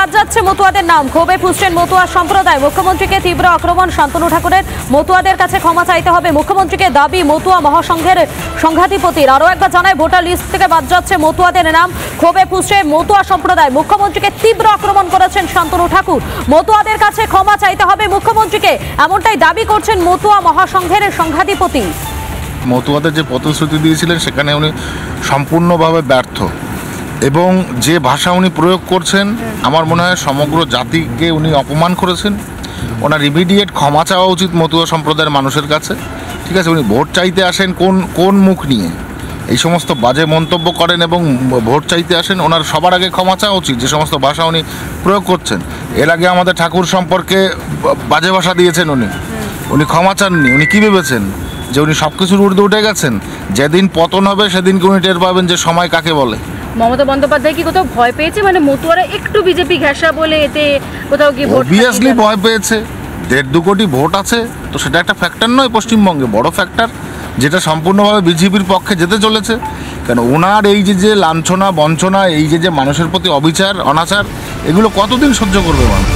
বাদ যাচ্ছে মতুয়াদের নাম, ক্ষোভে ফুঁসছেন মতুয়া সম্প্রদায়। মুখ্যমন্ত্রীকে তীব্র আক্রমণ শান্তনু ঠাকুরের। মতুয়াদের কাছে ক্ষমা চাইতে হবে মুখ্যমন্ত্রীকে দাবি মতুয়া মহাসংঘের সংঘাধিপতির। আরও একবার জানায়, ভোটার লিস্ট থেকে বাদ যাচ্ছে মতুয়াদের নাম, ক্ষোভে ফুঁসছে মতুয়া সম্প্রদায়। মুখ্যমন্ত্রীকে তীব্র আক্রমণ করেছেন শান্তনু ঠাকুর। মতুয়াদের কাছে ক্ষমা চাইতে হবে মুখ্যমন্ত্রীকে, এমনটাই দাবি করছেন মতুয়া মহাসংঘের সংঘাধিপতি। মতুয়াদের যে প্রতিশ্রুতি দিয়েছিলেন সেখানে উনি সম্পূর্ণভাবে ব্যর্থ, এবং যে ভাষা উনি প্রয়োগ করছেন আমার মনে হয় সমগ্র জাতিকে উনি অপমান করেছেন। ওনার ইমিডিয়েট ক্ষমা চাওয়া উচিত মতুয়া সম্প্রদায়ের মানুষের কাছে। ঠিক আছে, উনি ভোট চাইতে আসেন কোন মুখ নিয়ে এই সমস্ত বাজে মন্তব্য করেন এবং ভোট চাইতে আসেন? ওনার সবার আগে ক্ষমা চাওয়া উচিত যে সমস্ত ভাষা উনি প্রয়োগ করছেন। এর আগে আমাদের ঠাকুর সম্পর্কে বাজে ভাষা দিয়েছেন উনি ক্ষমা চাননি। উনি কী ভেবেছেন যে উনি সব কিছুর ঊর্ধ্বে উঠে গেছেন? যেদিন পতন হবে সেদিনকে উনি টের পাবেন যে সময় কাকে বলে। মমতা বন্দ্যোপাধ্যায় কি কোথাও ভয় পেয়েছে, মানে মতুয়ারা একটু বিজেপি ঘেঁষা বলে এতে কোথাও কি ভোট? অবভিয়াসলি ভয় পেয়েছে। 1.5-2 কোটি ভোট আছে, তো সেটা একটা ফ্যাক্টর নয় পশ্চিমবঙ্গে, বড় ফ্যাক্টর, যেটা সম্পূর্ণভাবে বিজেপির পক্ষে যেতে চলেছে। কেন ওনার এই যে লাঞ্ছনা বঞ্চনা, এই যে মানুষের প্রতি অবিচার অনাচার, এগুলো কতদিন সহ্য করবে মানুষ?